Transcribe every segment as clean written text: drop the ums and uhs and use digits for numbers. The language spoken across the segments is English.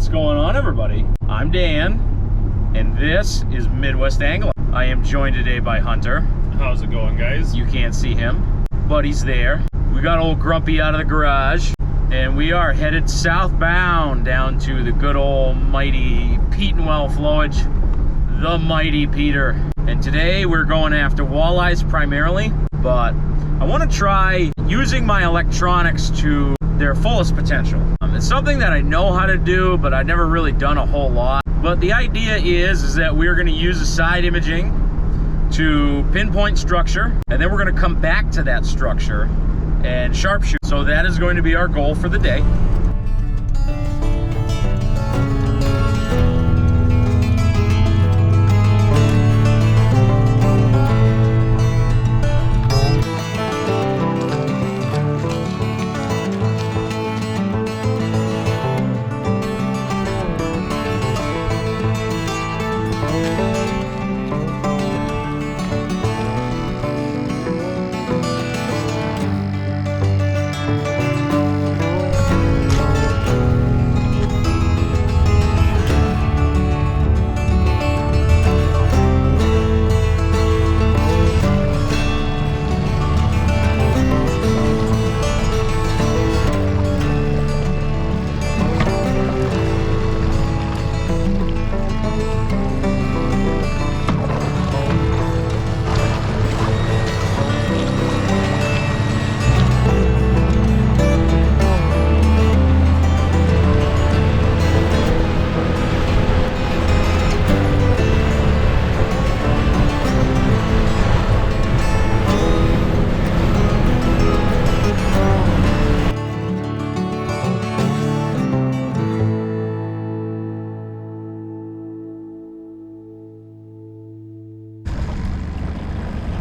What's going on, everybody? I'm Dan, and this is Midwest Angling. I am joined today by Hunter. How's it going, guys? You can't see him, but he's there. We got old Grumpy out of the garage, and we are headed southbound down to the good old mighty Petenwell Flowage, the mighty Peter. And today we're going after walleyes primarily, but I want to try using my electronics to their fullest potential. It's something that I know how to do, but I've never really done a whole lot. But the idea is that we're going to use the side imaging to pinpoint structure, and then we're going to come back to that structure and sharpshoot. So that is going to be our goal for the day.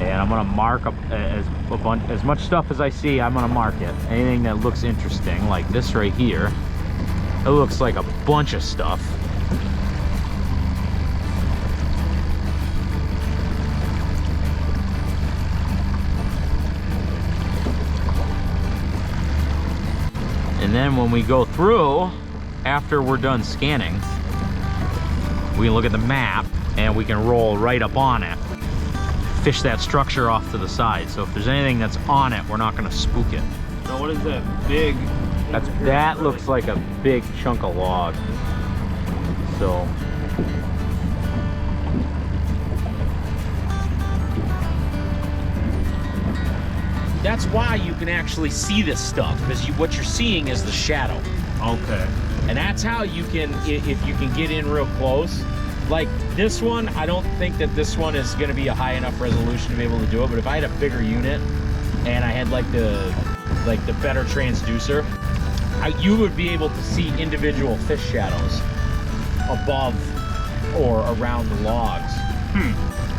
And I'm gonna mark up as much stuff as I see. I'm gonna mark it. Anything that looks interesting, like this right here, it looks like a bunch of stuff. And then when we go through, after we're done scanning, we can look at the map and we can roll right up on it. Fish that structure off to the side. So if there's anything that's on it, we're not going to spook it. So what is that big? That looks like a big chunk of log. So that's why you can actually see this stuff, because what you're seeing is the shadow. Okay. And that's how you can, if you can get in real close. Like this one, I don't think that this one is going to be a high enough resolution to be able to do it. But if I had a bigger unit and I had like the better transducer, you would be able to see individual fish shadows above or around the logs.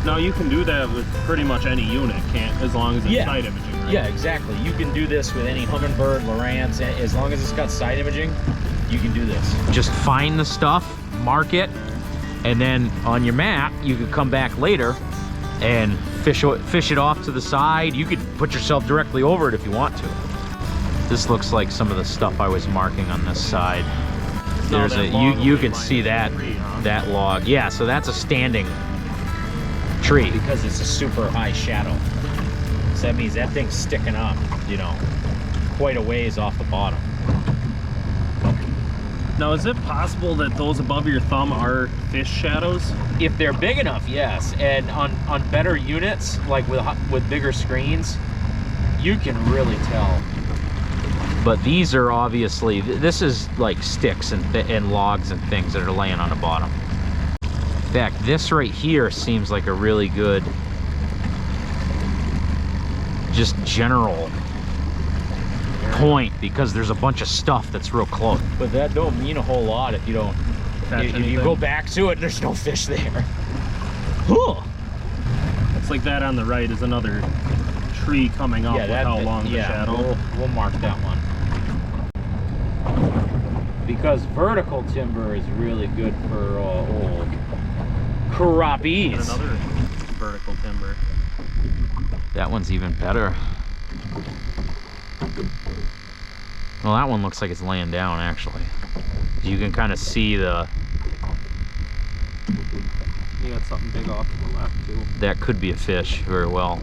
Now you can do that with pretty much any unit, can't? As long as it's side imaging, right? Yeah, exactly. You can do this with any Humminbird, Lowrance, as long as it's got side imaging, you can do this. Just find the stuff, mark it, and then on your map, you could come back later and fish it off to the side. You could put yourself directly over it if you want to. This looks like some of the stuff I was marking on this side. There's you can see that that log. Yeah, so that's a standing tree because it's a super high shadow. So that means that thing's sticking up, you know, quite a ways off the bottom. Now, is it possible that those above your thumb are fish shadows? If they're big enough, yes. And on better units, like with bigger screens, you can really tell. But these are obviously, this is like sticks and logs and things that are laying on the bottom. In fact, this right here seems like a really good, just general point, because there's a bunch of stuff that's real close. But that don't mean a whole lot if you don't, if you go back to it, there's no fish there. Huh. It's like that on the right is another tree coming up with how long the shadow. We'll mark that one. Because vertical timber is really good for old crappies. Another vertical timber. That one's even better. Well, that one looks like it's laying down, actually. You can kind of see the... You got something big off to the left, too. That could be a fish, very well.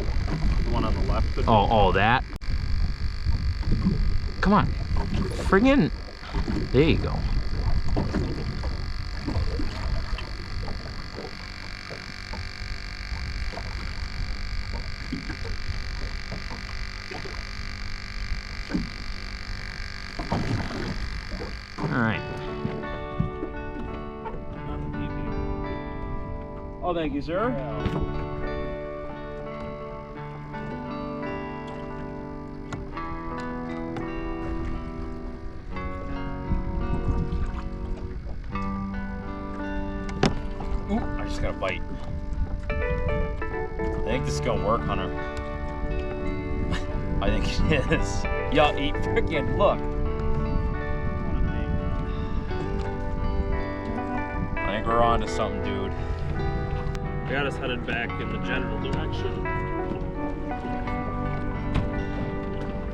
The one on the left could be. Oh, that? Come on. Friggin'... There you go. Alright. Oh, thank you, sir. Ooh, I just got a bite. I think this is gonna work, Hunter. I think it is. Y'all eat freaking look. I think we're on to something, dude. I got us headed back in the general direction.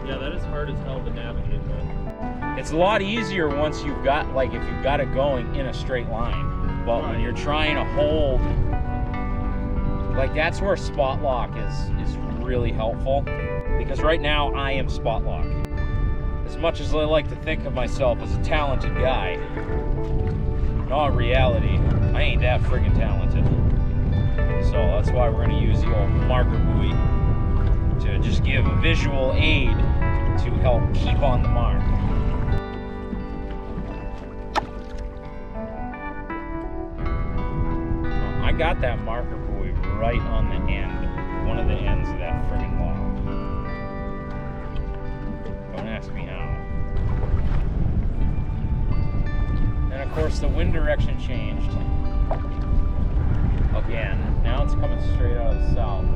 Yeah, that is hard as hell to navigate that. It's a lot easier once you've got, like, if you've got it going in a straight line. But when you're trying to hold, like, that's where spot lock is really helpful. Because right now I am spot lock. As much as I like to think of myself as a talented guy, in all reality, I ain't that friggin' talented. So that's why we're gonna use the old marker buoy to just give a visual aid to help keep on the mark. I got that marker buoy right on the end, one of the ends of that friggin' log. Don't ask me how. And of course the wind direction changed. Again, now it's coming straight out of the south.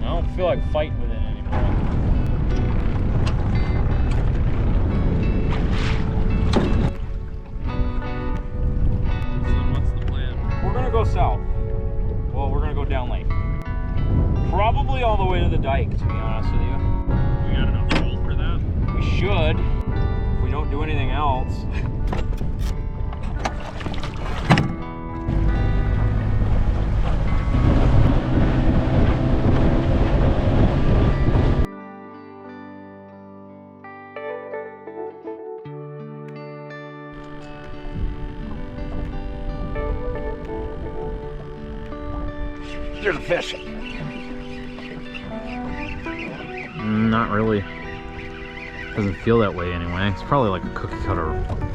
I don't feel like fighting with it anymore. So what's the plan? We're gonna go south. Well, we're gonna go down lake. Probably all the way to the dike, to be honest with you. We got enough fuel for that? We should, if we don't do anything else. There's a fish. Not really. Doesn't feel that way anyway. It's probably like a cookie cutter.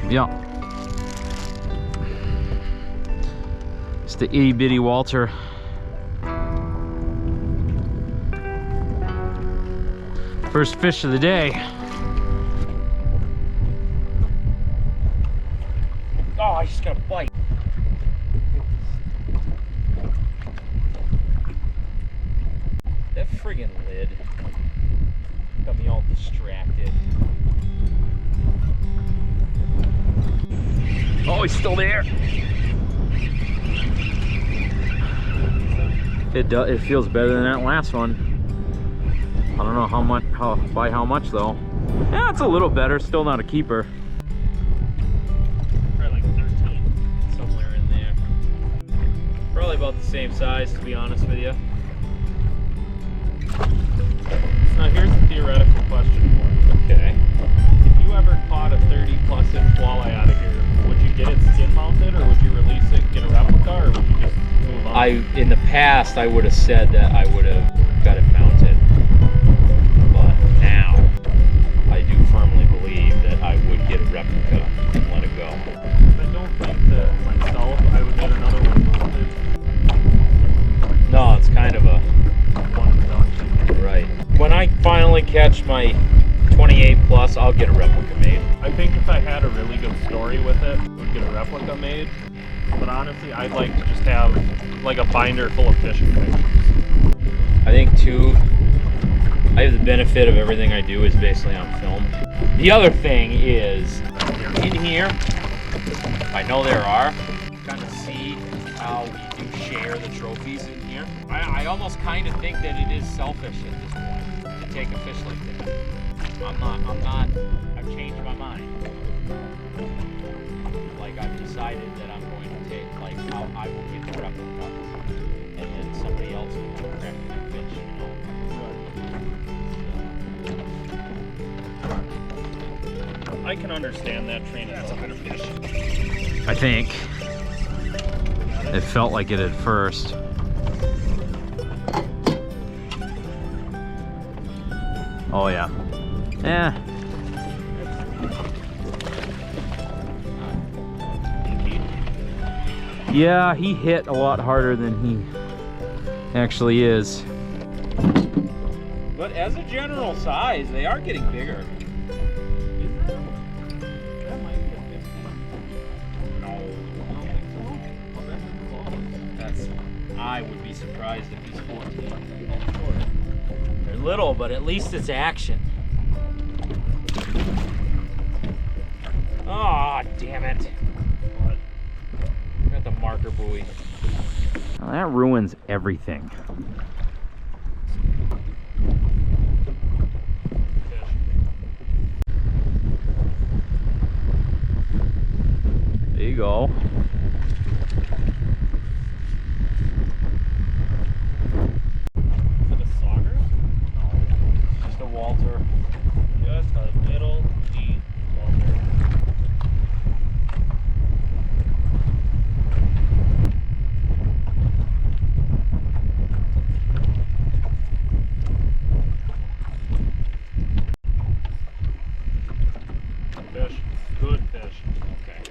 Yeah. It's the itty bitty Walter. First fish of the day. Oh, I just got a bite. That friggin' lid got me all distracted. Oh, he's still there. It feels better than that last one. I don't know how much, by how much though. Yeah, it's a little better. Still not a keeper. Probably like 13, somewhere in there. Probably about the same size, to be honest with you. Now here's a theoretical question for you. Okay. If you ever caught a 30+ inch walleye out of here, would you get it skin mounted, or would you release it and get a replica, or would you just move on? In the past, I would have said that I would have got it mounted. But now, I do firmly believe that I would get a replica and let it go. I don't think that myself, I would get another one mounted. No, it's kind of a... One and done. Right. When I finally catch my 28 plus, I'll get a replica made. I think if I had a really good story with it, I would get a replica made. But honestly, I'd like to just have like a binder full of fishing pictures. I think too, I have the benefit of everything I do is basically on film. The other thing is, in here, I know there are, kind of see how we do share the trophies in here. I almost kind of think that it is selfish at this point to take a fish like that. I've changed my mind. Like, I've decided that I'm going to take, like, I will get the replica, and then somebody else will crack my fish, you know? I can understand that train of thought. I think. It felt like it at first. Oh yeah. Yeah. Yeah, he hit a lot harder than he actually is. But as a general size, they are getting bigger. That might be a 15. No. I don't think so. Well, that's close. I would be surprised if he's 14. Short. They're little, but at least it's action. Oh, damn it. What? Got the marker buoy. Well, that ruins everything. Fish. There you go. Is it a sauger? No, just a Walter. Just a little neat Walter. Fish. Good fish. Okay.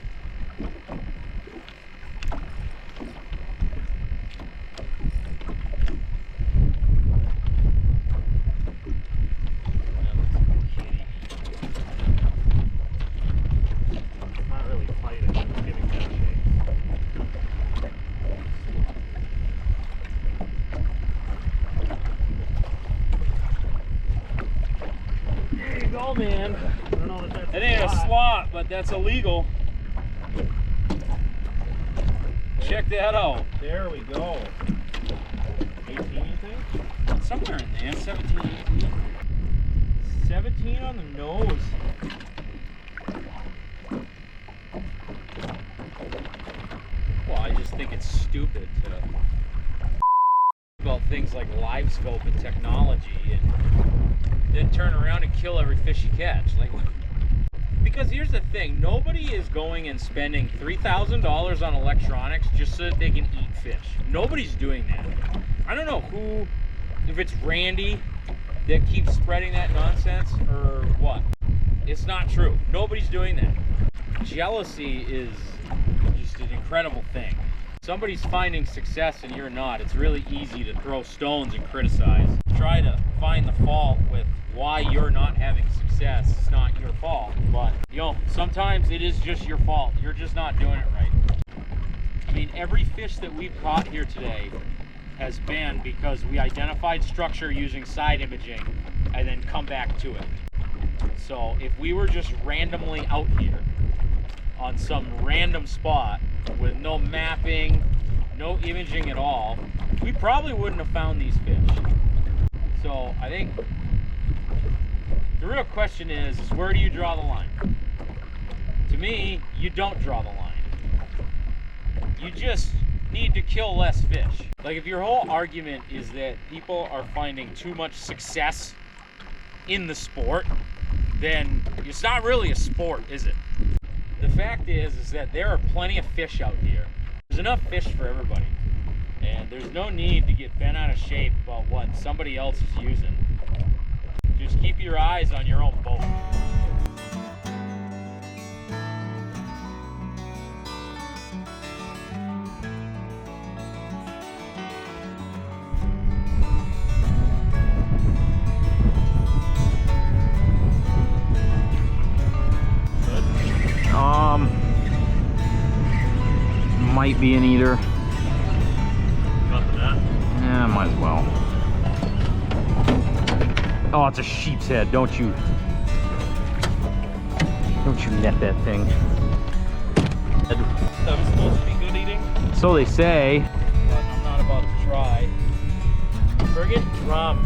Not really fighting, just getting that shape. There you go, man. I don't know that that's It ain't a slot, but that's illegal. Check that out. There we go. 18, you think? Somewhere in there, 17, 18. 17 on the nose. Well, I just think it's stupid to about things like live scope and technology and then turn around and kill every fish you catch. Like, because here's the thing, nobody is going and spending $3,000 on electronics just so that they can eat fish. Nobody's doing that. I don't know who, if it's Randy that keeps spreading that nonsense or what. It's not true. Nobody's doing that. Jealousy is just an incredible thing. Somebody's finding success and you're not. It's really easy to throw stones and criticize. Try to find the fault with why you're not having success. It's not your fault, but you know, sometimes it is just your fault. You're just not doing it right. I mean, every fish that we've caught here today has been because we identified structure using side imaging and then come back to it. So if we were just randomly out here on some random spot with no mapping, no imaging at all, we probably wouldn't have found these fish. So I think the real question is where do you draw the line? To me, you don't draw the line. You just need to kill less fish. Like, if your whole argument is that people are finding too much success in the sport, then it's not really a sport, is it? The fact is that there are plenty of fish out here. There's enough fish for everybody. And there's no need to get bent out of shape about what somebody else is using. Just keep your eyes on your own boat. Might be an eater. Got the net. Yeah, might as well. Oh, it's a sheep's head. Don't you net that thing. That was supposed to be good eating? So they say, but I'm not about to try. Frigate drum.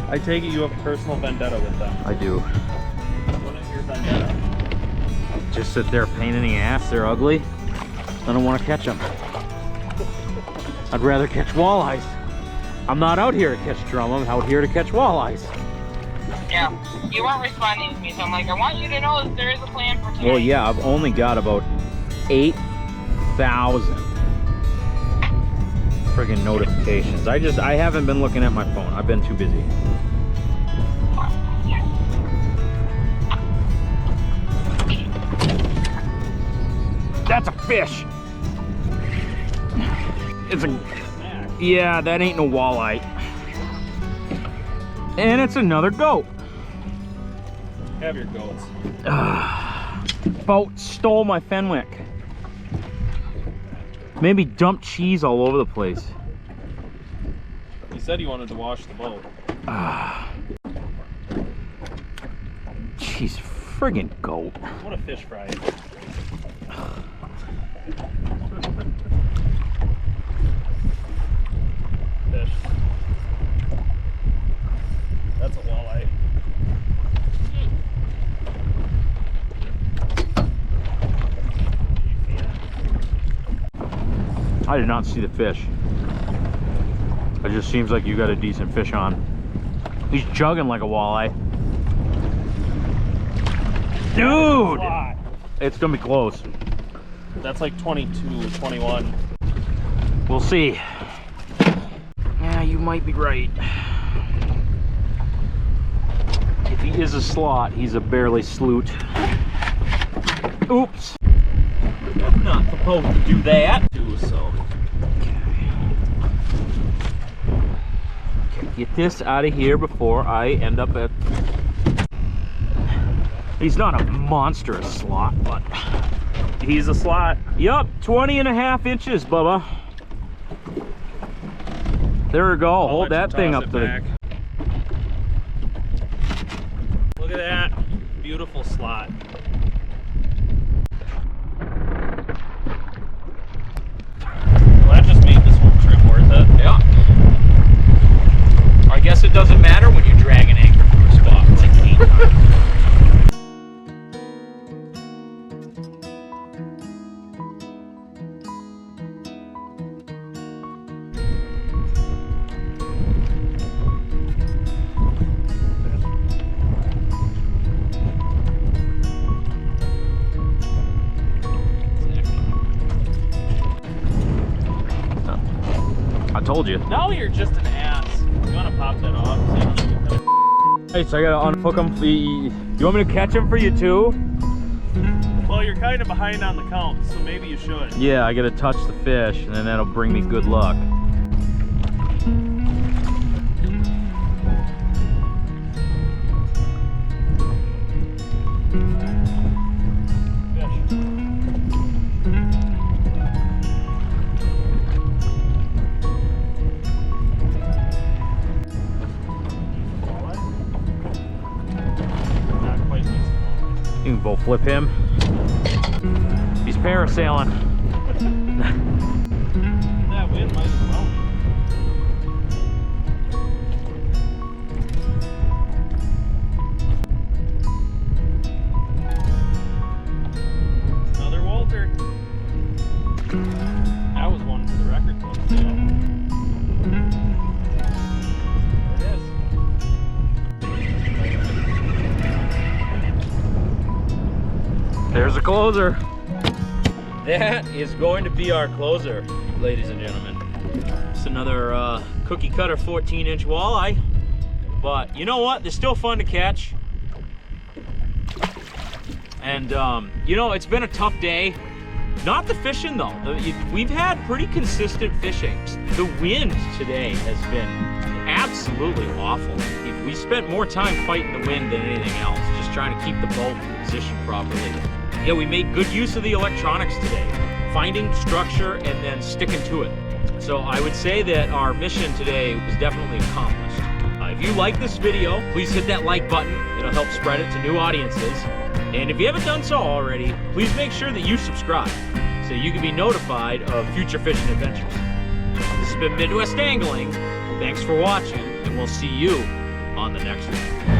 I take it you have a personal vendetta with them. I do. What is your vendetta? Just that they're a pain in the ass, they're ugly. I don't want to catch them. I'd rather catch walleyes. I'm not out here to catch drum, I'm out here to catch walleyes. Yeah, you weren't responding to me, so I'm like, I want you to know that there is a plan for tonight. Well, yeah, I've only got about 8,000 friggin' notifications. I haven't been looking at my phone. I've been too busy. That's a fish. It's a, yeah, that ain't no walleye. And it's another goat. Have your goats. Boat stole my Fenwick. Maybe dumped cheese all over the place. You said you wanted to wash the boat. Jeez, friggin' goat. What a fish fry. Fish. That's a walleye. I did not see the fish. It just seems like you got a decent fish on. He's jugging like a walleye. Dude! It's gonna be close. That's like 22, 21. We'll see. Yeah, you might be right. If he is a slot, he's a barely sloot. Oops. Not supposed to do that. So. Okay, get this out of here before I end up at... He's not a monstrous slot, but... He's a slot. Yup, 20.5 inches, Bubba. There we go. I'll Hold let that you thing toss up it to back. Look at that. Beautiful slot. Well, that just made this whole trip worth it. Yeah. I guess it doesn't matter when you drag an anchor from a spot. It's like 8 times. I told you. Now you're just an ass. You want to pop that off? Hey, so I gotta unhook him. You want me to catch him for you too? Well, you're kind of behind on the count, so maybe you should. Yeah, I gotta touch the fish, and then that'll bring me good luck. You can both flip him. He's parasailing. That wind might as well be. Another Walter. That was one for the record books. Yeah. There it is. There's a closer. That is going to be our closer, ladies and gentlemen. It's another cookie cutter 14-inch walleye. But you know what? They're still fun to catch. And you know, it's been a tough day. Not the fishing though. We've had pretty consistent fishing. The wind today has been absolutely awful. We spent more time fighting the wind than anything else, just trying to keep the boat positioned properly. Yeah, we made good use of the electronics today, finding structure and then sticking to it. So I would say that our mission today was definitely accomplished. If you like this video, please hit that like button. It'll help spread it to new audiences. And if you haven't done so already, please make sure that you subscribe so you can be notified of future fishing adventures. This has been Midwest Angling. Thanks for watching, and we'll see you on the next one.